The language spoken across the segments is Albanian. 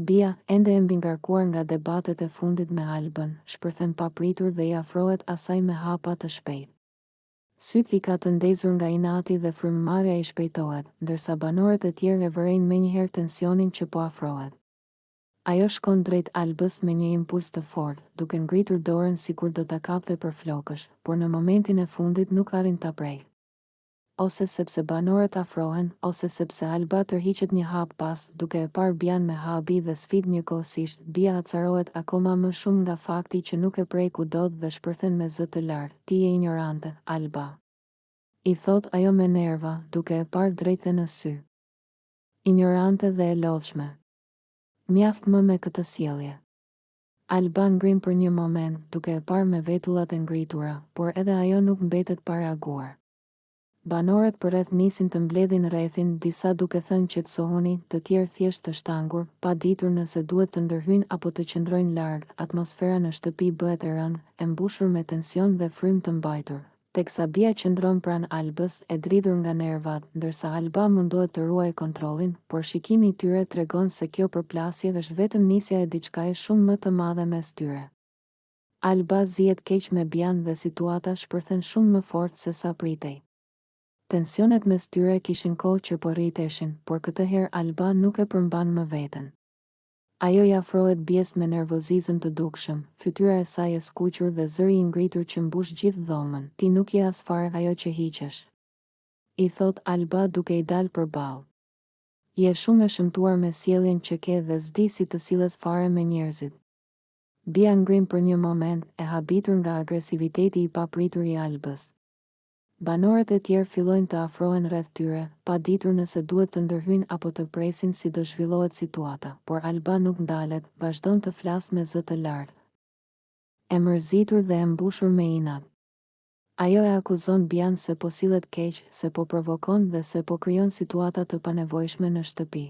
Bia, ende e mbingarkuar nga debatet e fundit me Albën, shpërthen papritur dhe i afrohet asaj me hapa të shpejt. Syt i ka të ndezur nga inati dhe frymëmarrja i shpejtohet, ndërsa banorët e tjerë e vërejnë menjëherë tensionin që po afrohet. Ajo shkon drejt Albës me një impuls të fortë, duke ngritur dorën sikur do ta kapte për flokësh, por në momentin e fundit nuk arrin ta prejë. Ose sepse banorët afrohen, ose sepse Alba tërhiqet një hap pas, duke e parë Bian me habi dhe sfid njëkohësisht, Bia acarohet akoma më shumë nga fakti që nuk e prej kudo dhe shpërthen me zë të lartë: "Ti je ignorante, Alba." I thot ajo me nerva, duke e parë drejtë në sy. Ignorante dhe e lodhshme. Mjaft më me këtë sjellje. Alba ngrim për një moment, duke e parë me vetullat e ngritura, por edhe ajo nuk mbetet pa reaguar. Banorët përreth nisin të mbledhin rrethin, disa duke thënë qetësohuni, të tjerë thjesht të shtangur, pa ditur nëse duhet të ndërhyjnë apo të qëndrojnë larg. Atmosfera në shtëpi bëhet e rëndë, e mbushur me tension dhe frymë të mbajtur. Teksa Bia qëndron pranë Albës, e dridhur nga nervat, ndërsa Alba mundohet të ruajë kontrollin, por shikimi i tyre tregon se kjo përplasje është vetëm nisja e diçkaje shumë më të madhe mes tyre. Alba zihet keq me Bian dhe situata shpërthen shumë më fort se sa pritej. Tensionet mes tyre kishin kohë që po rriteshin, por këtë herë Alba nuk e përmban më veten. Ajo i afrohet Bies me nervozizëm të dukshëm, fytyra e saj e skuqur dhe zëri i ngritur që mbush gjithë dhomën. "Ti nuk je as fare ajo që hiqesh," i thot Alba duke i dalë përballë. "Je shumë e shëmtuar me sjelljen që ke dhe s'di si të silles fare me njerëzit." Bia ngrim për një moment, e habitur nga agresiviteti i papritur i Albës. Banorët e tjerë fillojnë të afrohen rreth tyre, pa ditur nëse duhet të ndërhyjnë apo të presin si do zhvillohet situata, por Alba nuk ndalet, vazhdon të flasë me zë të lartë. E mërzitur dhe e mbushur me inat. Ajo e akuzon Bian se po sillet keq, se po provokon dhe se po krijon situata të panevojshme në shtëpi.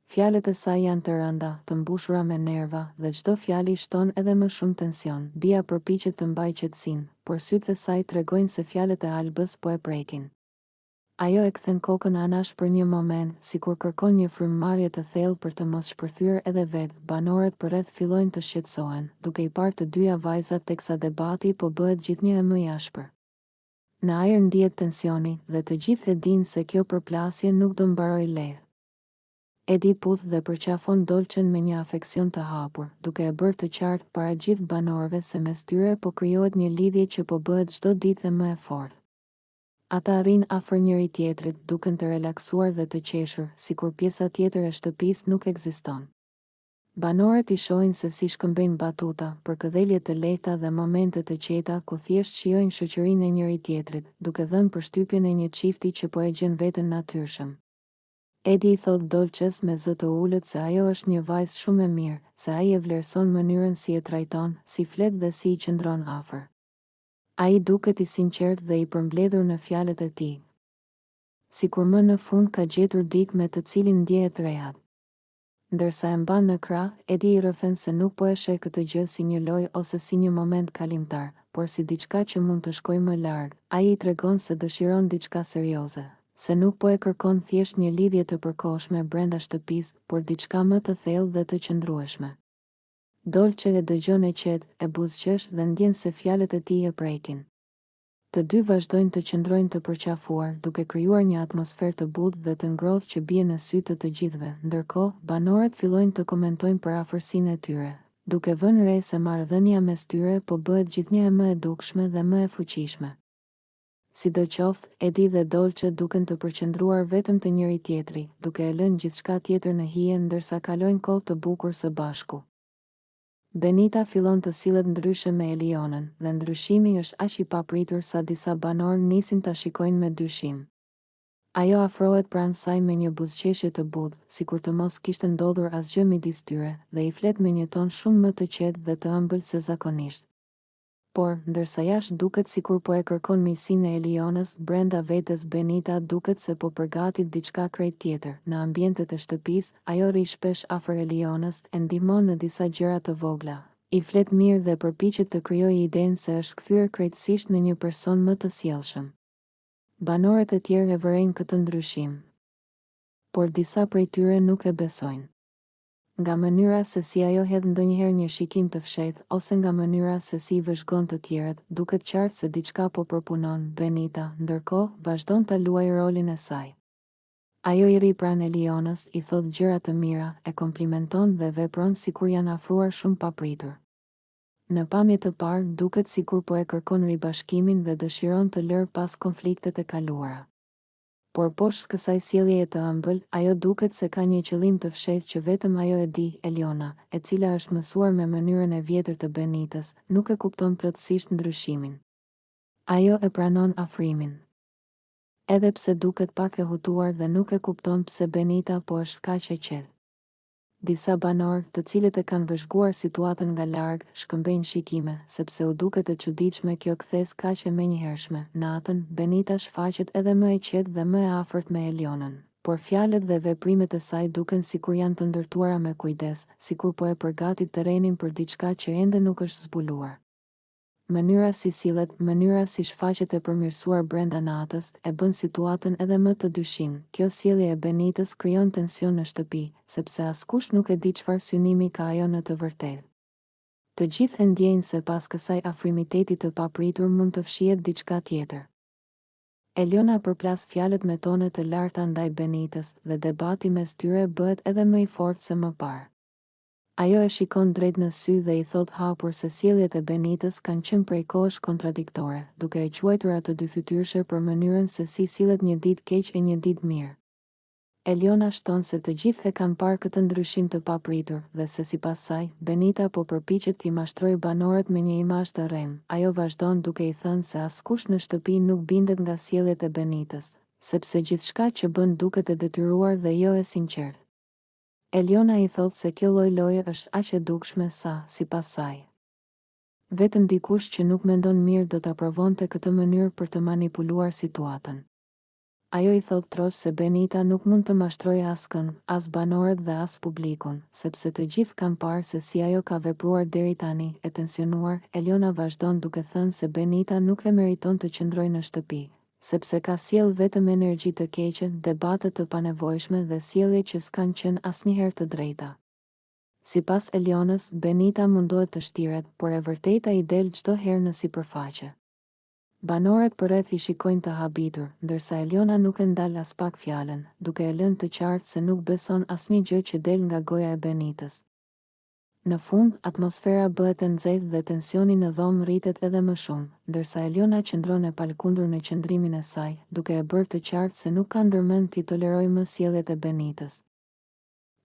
Fjalët e saj janë të rënda, të mbushura me nerva, dhe çdo fjalë shton edhe më shumë tension. Bia përpiqet të mbajë qetësinë, por sytë e saj tregojnë se fjalët e Albës po e prekin. Ajo e kthen kokën anash për një moment, sikur kërkon një frymëmarrje të thellë për të mos shpërthyer edhe vetë. Banorët përreth fillojnë të shqetësohen, duke i parë të dyja vajzat teksa debati po bëhet gjithnjë më i ashpër. Në ajër ndihet tensioni, dhe të gjithë e dinë se kjo përplasje nuk do mbarojë lehtë. Edi puth dhe përqafon Dolçen me një afeksion të hapur, duke e bërë të qartë para gjithë banorëve se mes tyre po krijohet një lidhje që po bëhet çdo ditë më e fortë. Ata arrin afër njëri tjetrit, duken të relaksuar dhe të qeshur, sikur pjesa tjetër e shtëpisë nuk ekziston. Banorët i shohin se si shkëmbejnë batuta, përkëdhelje të lehta dhe momente të qeta ku thjesht shijojnë shoqërinë e njëri tjetrit, duke dhënë përshtypjen e një çifti që po e gjen veten natyrshëm. Edi i thot Dolçes me zë të ulët se ajo është një vajzë shumë e mirë, se ai e vlerëson mënyrën si e trajton, si flet dhe si i qëndron afër. Ai duket i sinqert dhe i përmbledhur në fjalët e tij. Sikur më në fund ka gjetur dikë me të cilin ndjehet rehat. Ndërsa e mban në krah, Edi i rrëfen se nuk po e sheh këtë gjë si një lojë ose si një moment kalimtar, por si diçka që mund të shkojë më larg. Ai i tregon se dëshiron diçka serioze, se nuk po e kërkon thjesht një lidhje të përkohshme brenda shtëpisë, por diçka më të thellë dhe të qëndrueshme. Dolçe e dëgjon e qetë, e buzëqesh dhe ndjen se fjalët e tij e prekin. Të dy vazhdojnë të qëndrojnë të përqafuar, duke krijuar një atmosferë të butë dhe të ngrohtë që bie në sy të gjithëve. Ndërkohë, banorët fillojnë të komentojnë për afërsinë e tyre, duke vënë re se marrëdhënia mes tyre po bëhet gjithnjë më e dukshme dhe më e fuqishme. Sidoqoftë, Edi dhe Dolçe duken të përqendruar vetëm te njëri tjetri, duke e lënë gjithçka tjetër në hije ndërsa kalojnë kohë të bukur së bashku. Benita fillon të sillet ndryshe me Elionën, dhe ndryshimi është aq i papritur sa disa banorë nisin ta shikojnë me dyshim. Ajo afrohet pranë saj me një buzëqeshje të butë, sikur të mos kishte ndodhur asgjë midis tyre, dhe i flet me një ton shumë më të qetë dhe të ëmbël se zakonisht. Por, ndërsa jashtë duket sikur po e kërkon miqësinë e Elionës, brenda vetes Benita duket se po përgatit diçka krejt tjetër. Në ambientet e shtëpisë, ajo rri shpesh afër Elionës, e ndihmon në disa gjëra të vogla. I flet mirë dhe përpiqet të krijojë idenë se është kthyer krejtësisht në një person më të sjellshëm. Banorët e tjerë e vërejnë këtë ndryshim, por disa prej tyre nuk e besojnë. nga mënyra se si ajo hedh ndonjëherë një shikim të fshehtë ose nga mënyra se si vëzhgon të tjerët, duket qartë se diçka po përpunon. Benita, ndërkohë, vazhdon ta luajë rolin e saj. Ajo i rri pranë Elionës, i thot gjëra të mira, e komplimenton dhe vepron sikur janë afruar shumë papritur. Në pamje të parë, duket sikur po e kërkon ribashkimin dhe dëshiron të lërë pas konfliktet e kaluara. Por poshtë kësaj sjelljeje të ëmbël, ajo duket se ka një qëllim të fshehtë që vetëm ajo e di. Eliona, e cila është mësuar me mënyrën e vjetër të Benitës, nuk e kupton plotësisht ndryshimin. Ajo e pranon afrimin. Edhe pse duket pak e hutuar dhe nuk e kupton pse Benita po është kaq e qetë. Disa banorë, të cilët e kanë vëzhguar situatën nga larg, shkëmbejnë shikime, sepse u duket e çuditshme kjo kthes kaq e menjëhershme. Natën, Benita shfaqet edhe më e qetë dhe më e afërt me Elionën, por fjalët dhe veprimet e saj duken sikur janë të ndërtuara me kujdes, sikur po e përgatit terrenin për diçka që ende nuk është zbuluar. Mënyra si sillet, mënyra si shfaqet e përmirësuar brenda natës, e bën situatën edhe më të dyshim. Kjo sjellje e Benitës krijon tension në shtëpi, sepse askush nuk e di çfarë synimi ka ajo në të vërtetë. Të gjithë e ndjejnë se pas kësaj afrimiteti të papritur mund të fshihet diçka tjetër. Eliona përplas fjalët me tone të larta ndaj Benitës dhe debati mes tyre bëhet edhe më i fortë se më parë. Ajo e shikon drejt në sy dhe i thot hapur se sjelljet e Benitës kanë qenë prej kohësh kontradiktore, duke e quajtur atë dyfytyrshë për mënyrën se si sillet një ditë keq e një ditë mirë. Eliona shton se të gjithë e kanë parë këtë ndryshim të papritur dhe se sipas saj, Benita po përpiqet t'i mashtrojë banorët me një imazh të rrem. Ajo vazhdon duke i thënë se askush në shtëpi nuk bindet nga sjelljet e Benitës, sepse gjithçka që bën duket e detyruar dhe jo e sinqertë. Eliona i thot se kjo lloj loje është aq e dukshme sa, sipas saj, vetëm dikush që nuk mendon mirë do ta provonte këtë mënyrë për të manipuluar situatën. Ajo i thot trosh se Benita nuk mund të mashtrojë askënd, as banorët dhe as publikun, sepse të gjithë kanë parë se si ajo ka vepruar deri tani. E tensionuar, Eliona vazhdon duke thënë se Benita nuk e meriton të qëndrojë në shtëpi, sepse ka sjell vetëm energji të keqe, debate të panevojshme dhe sjellje që s'kan qenë asnjëherë të drejta. Sipas Elionës, Benita mundohet të shtiret, por e vërteta i del çdo herë në sipërfaqe. Banorët përreth i shikojnë të habitur, ndërsa Eliona nuk e ndal as pak fjalën, duke e lënë të qartë se nuk beson asnjë gjë që del nga goja e Benitës. Në fund, atmosfera bëhet e nxehtë dhe tensioni në dhomë rritet edhe më shumë, ndërsa Eliona qëndron e palkundur në qëndrimin e saj, duke e bërë të qartë se nuk ka ndërmend t'i tolerojë më sjelljet e Benitës.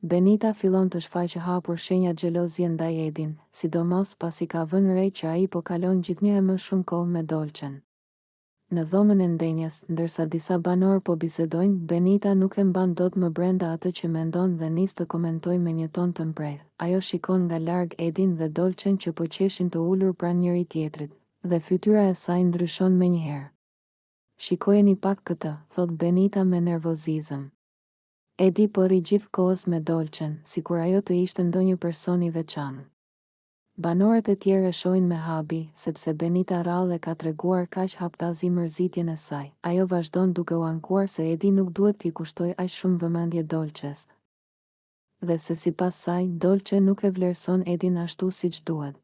Benita fillon të shfaqë hapur shenja xhelozie ndaj Edin, sidomos pasi ka vënë re që ai po kalon gjithnjë e më shumë kohë me Dolçen. Në dhomën e ndenjes, ndërsa disa banorë po bisedojnë, Benita nuk e mban dot më brenda atë që mendon dhe nis të komentojë me një ton të mprehtë. Ajo shikon nga larg Edin dhe Dolçen që po qeshin të ulur pranë njëri tjetrit, dhe fytyra e saj ndryshon menjëherë. Shikojeni pak këtë, thot Benita me nervozizëm. Edi po rri gjithkohës me Dolçen, sikur ajo të ishte ndonjë person i veçantë. Banorët e tjerë e shohin me habi, sepse Benita rrallë e ka treguar kaq haptazi mërzitjen e saj. Ajo vazhdon duke u ankuar se Edi nuk duhet t'i kushtoj aq shumë vëmendje Dolçes. Dhe se sipas saj, Dolçe nuk e vlerëson Edin ashtu siç duhet.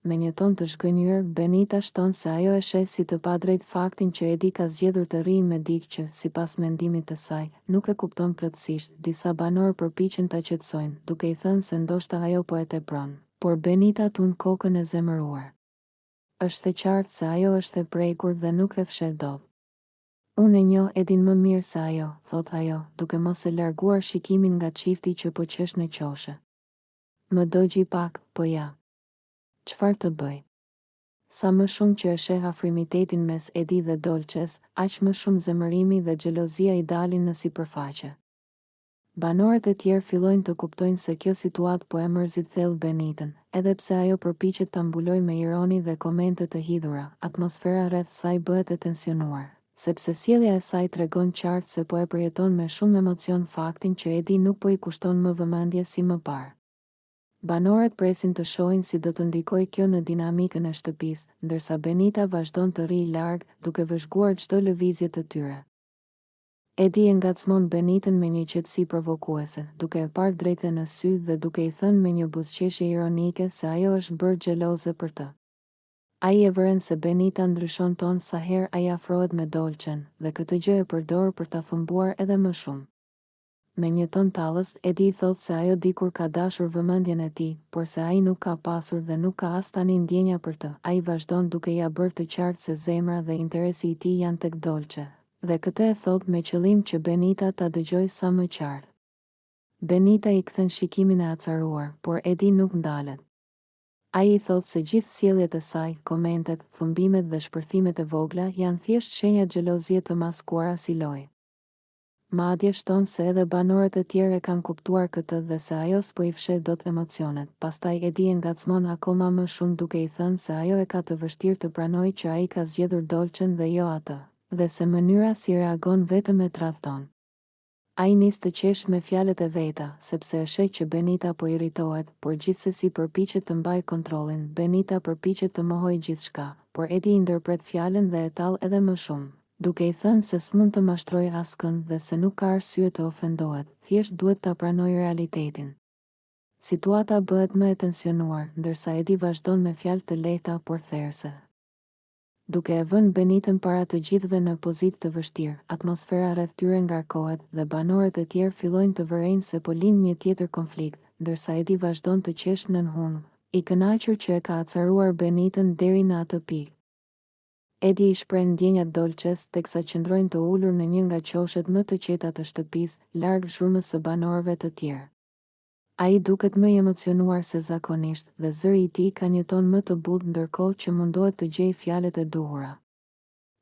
Me një ton të zhgënjur, Benita shton se ajo e sheh si të padrejt faktin që Edi ka zgjedhur të rrijë me dikë që, sipas mendimit të saj, nuk e kupton plotësisht. Disa banorë përpiqen ta qetësojnë, duke i thënë se ndoshta ajo po e tepron. Por Benita tund kokën e zemëruar. Është e qartë se ajo është e prekur dhe nuk e fshet dot. Unë e njoh Edin më mirë se ajo, thot ajo, duke mos e larguar shikimin nga çifti që po qesh në qoshe. Më dogji pak, po ja. Çfarë të bëj? Sa më shumë që e sheh afrimitetin mes Edi dhe Dolçes, aq më shumë zemërimi dhe xhelozia i dalin në sipërfaqe. Banorët e tjerë fillojnë të kuptojnë se kjo situatë po e mërzit thellë Benitën, edhe pse ajo përpiqet ta mbulojë me ironi dhe komente të hidhura. Atmosfera rreth saj bëhet e tensionuar, sepse sjellja e saj tregon qartë se po e përjeton me shumë emocion faktin që Edi nuk po i kushton më vëmendje si më parë. Banorët presin të shohin si do të ndikojë kjo në dinamikën e shtëpisë, ndërsa Benita vazhdon të rrijë larg, duke vëzhguar çdo lëvizje të tyre. Edi e ngacmon Benitën me një qetësi provokuese, duke e parë drejtë në sy dhe duke i thënë me një buzëqeshje ironike se ajo është bërë xheloze për të. Ai e vëren se Benita ndryshon ton sa herë ai afrohet me Dolçen dhe këtë gjë e përdor për ta thumbuar edhe më shumë. Me një ton tallës, Edi i thotë se ajo dikur ka dashur vëmendjen e tij, por se ai nuk ka pasur dhe nuk ka as tani ndjenja për të. Ai vazhdon duke ia bërë të qartë se zemra dhe interesi i tij janë tek Dolçe, dhe këtë e thot me qëllim që Benita ta dëgjoj sa më qartë. Benita i kthen shikimin e acaruar, por Edi nuk ndalet. Ai i thot se gjithë sjelljet e saj, komentet, thumbimet dhe shpërthimet e vogla janë thjesht shenja xhelozie të maskuara si lojë. Madje shton se edhe banorët e tjerë e kanë kuptuar këtë dhe se ajo s'po i fshet dot emocionet. Pastaj Edi e ngacmon akoma më shumë duke i thënë se ajo e ka të vështirë të pranojë që ai ka zgjedhur Dolçen dhe jo atë, dhe se mënyra si reagon vetëm e tradhton. Ai nis të qesh me fjalët e veta, sepse e sheh që Benita po irritohet, por gjithsesi përpiqet të mbajë kontrollin. Benita përpiqet të mohojë gjithçka, por Edi i ndërpret fjalën dhe e tall edhe më shumë, duke i thënë se s'mund të mashtrojë askënd dhe se nuk ka arsye të ofendohet, thjesht duhet ta pranojë realitetin. Situata bëhet më e tensionuar, ndërsa Edi vazhdon me fjalë të lehta por therrse. Duke e vënë Benitën para të gjithëve në pozitë të vështirë, atmosfera rreth tyre ngarkohet dhe banorët e tjerë fillojnë të vërejnë se po lind një tjetër konflikt, ndërsa Edi vazhdon të qeshë nën hunë, i kënaqur që e ka acaruar Benitën deri në atë pikë. Edi i shpreh ndjenjat Dolçes teksa qëndrojnë të ulur në një nga qoshet më të qeta të shtëpisë, larg zhurmës së banorëve të tjerë. Ai duket më i emocionuar se zakonisht dhe zëri i tij ka një ton më të butë ndërkohë që mundohet të gjejë fjalët e duhura.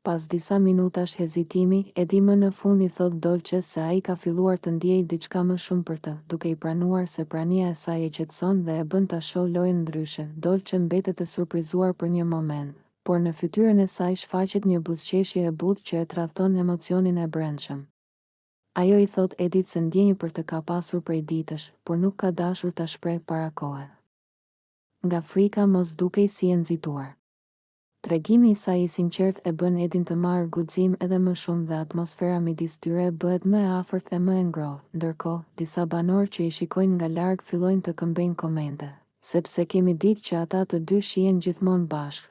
Pas disa minutash hezitimi, Edi më në fund i thot Dolçes se ai ka filluar të ndjejë diçka më shumë për të, duke i pranuar se prania e saj e qetëson dhe e bën ta shohë lojën ndryshe. Dolçe mbetet e surprizuar për një moment, por në fytyrën e saj shfaqet një buzëqeshje e butë që e tradhton emocionin e brendshëm. Ajo i thot Edit se ndjenjë për të ka pasur prej ditësh, por nuk ka dashur ta shpreh para kohe. Nga frika mos dukej si e nxituar. Tregimi i saj i sinqert e bën Edin të marrë guxim edhe më shumë dhe atmosfera midis tyre bëhet më e afërt dhe më e ngrohtë. Ndërkohë, disa banorë që i shikojnë nga larg fillojnë të këmbejnë komente, sepse kemi ditë që ata të dy shihen gjithmonë bashkë.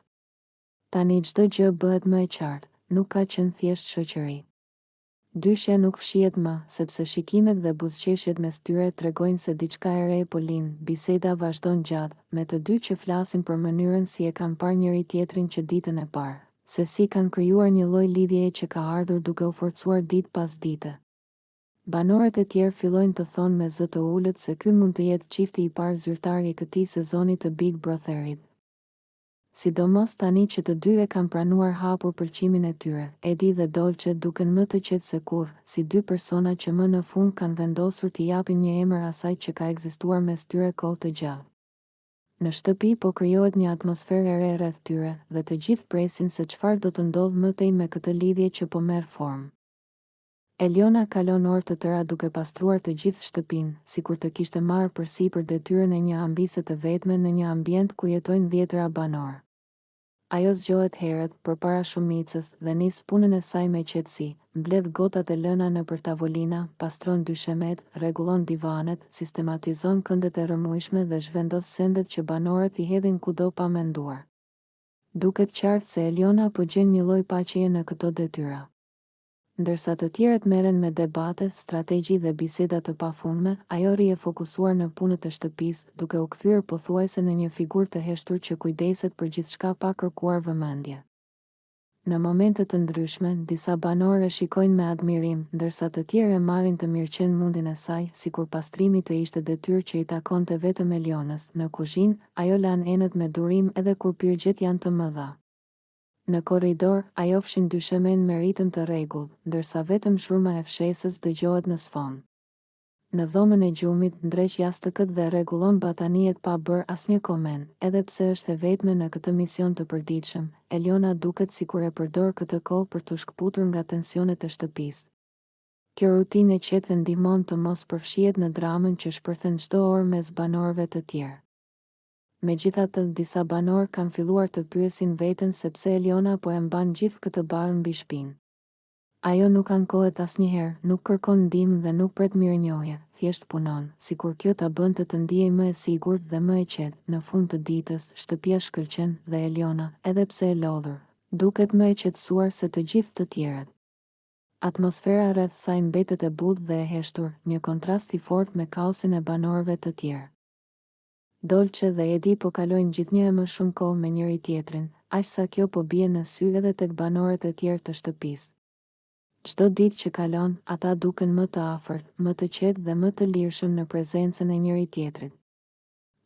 Tani çdo gjë bëhet më e qartë, nuk ka qenë thjesht shoqëri. Dyshja nuk fshihet më, sepse shikimet dhe buzëqeshjet mes tyre tregojnë se diçka e re po lind. Biseda vazhdon gjatë, me të dy që flasin për mënyrën si e kanë parë njëri tjetrin që ditën e parë, se si kanë krijuar një lloj lidhjeje që ka ardhur duke u forcuar ditë pas dite. Banorët e tjerë fillojnë të thonë me zë të ulët se ky mund të jetë çifti i parë zyrtar i këtij sezoni të Big Brotherit. Sidomos tani që të dy e kanë pranuar hapur pëlqimin e tyre, Edi dhe Dolçe duken më të qetë se kurrë, si dy persona që më në fund kanë vendosur t'i japin një emër asaj që ka ekzistuar mes tyre kohë të gjatë. Në shtëpi po krijohet një atmosferë e re rreth tyre dhe të gjithë presin se çfarë do të ndodhë më tej me këtë lidhje që po merr formë. Eliona kalon orë të tëra duke pastruar të gjithë shtëpinë, sikur të kishte marrë përsipër detyrën e një ambise të vetme në një ambient ku jetojnë 10 banorë. Ajo zgjohet herët përpara shumicës dhe nis punën e saj me qetësi, mbledh gotat e lëna nëpër tavolina, pastron dyshemet, rregullon divanet, sistematizon këndet e rrëmujshme dhe zhvendos sendet që banorët i hedhin kudo pa menduar. Duket qartë se Eliona po gjen një lloj paqeje në këto detyra. Ndërsa të tjerët merren me debate, strategji dhe biseda të pafundme, ajo rri e fokusuar në punët e shtëpisë, duke u kthyer pothuajse në një figurë të heshtur që kujdeset për gjithçka pa kërkuar vëmendje. Në momente të ndryshme, disa banorë e shikojnë me admirim, ndërsa të tjerë e marrin të mirëqen mundin e saj, sikur pastrimi të ishte detyrë që i takonte vetëm Elionës. Në kuzhinë, ajo lan enët me durim edhe kur pirgjet janë të mëdha. Në korridor, ajo fshin dyshemen me ritëm të rregullt, ndërsa vetëm shurma e fshesës dëgjohet në sfond. Në dhomën e gjumit, ndreq jastëkët dhe rregullon bataniet pa bërë asnjë koment, edhe pse është e vetme në këtë mision të përditshëm. Eliona duket sikur e përdor këtë kohë për të shkputur nga tensionet e shtëpisë. Kjo rutinë e qetë ndihmon të mos përfshihet në dramën që shpërthen çdo orë mes banorëve të tjerë. Megjithatë, disa banorë kanë filluar të pyesin veten se pse Eliona po e mban gjithë këtë barë mbi shpinë. Ajo nuk ankohet asnjëherë, nuk kërkon ndihmë dhe nuk pret mirënjohje, thjesht punon, sikur kjo ta bënte të ndihej më e sigurt dhe më e qetë. Në fund të ditës, shtëpia shkëlqen dhe Eliona, edhe pse e lodhur, duket më e qetësuar se të gjithë të tjerët. Atmosfera rreth saj mbetet e butë dhe e heshtur, një kontrast i fortë me kaosin e banorëve të tjerë. Dolce dhe Edi po kalojnë gjithnjë e më shumë kohë me njëri tjetrin, aq sa kjo po bie në sy edhe tek banorët e tjerë të shtëpisë. Çdo ditë që kalon, ata duken më të afërt, më të qetë dhe më të lirshëm në prezencën e njëri tjetrit.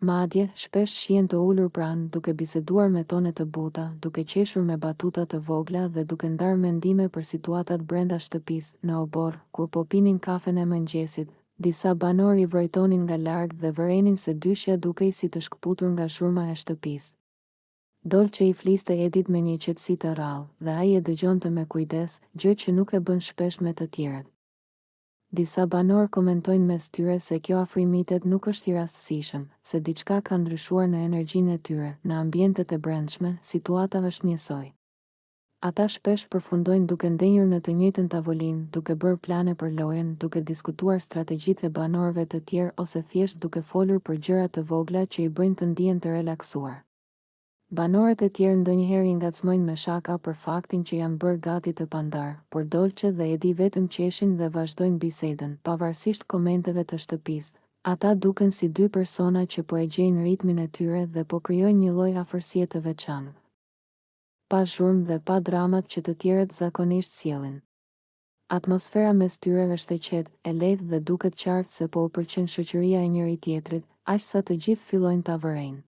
Madje, shpesh shihen të ulur pranë, duke biseduar me tone të buta, duke qeshur me batuta të vogla dhe duke ndarë mendime për situatat brenda shtëpisë. Në obor, kur po pinin kafen e mëngjesit, disa banor i vrojtonin nga larg dhe vërenin së dyshja dukej si të shkputur nga zhurma e shtëpisë. Dolce i fliste Edit me një qetësi të rrallë, dhe ai e dëgjonte me kujdes, gjë që nuk e bën shpesh me të tjerët. Disa banor komentojnë mes tyre se kjo afrimitet nuk është i rastësishëm, se diçka ka ndryshuar në energjinë e tyre. Në ambientet e brendshme, situata është njësoj. Ata shpesh përfundojnë duke ndenjur në të njëjtën tavolinë, duke bërë plane për lojën, duke diskutuar strategjitë e banorëve të tjerë ose thjesht duke folur për gjëra të vogla që i bëjnë të ndihen të relaksuar. Banorët e tjerë ndonjëherë i ngacmojnë me shaka për faktin që janë bërë gati të pandar, por Dolce dhe Edi vetëm qeshin dhe vazhdojnë bisedën, pavarësisht komenteve të shtëpisë. Ata duken si dy persona që po e gjejnë ritmin e tyre dhe po krijojnë një lloj afërsie të veçantë. Pa zhurmë dhe pa dramat që të tjerët zakonisht sjellin. Atmosfera mes tyre është e qetë, e lehtë dhe duket qartë se po u pëlqen shoqëria e njëri tjetrit, aq sa të gjithë fillojnë ta vërejnë.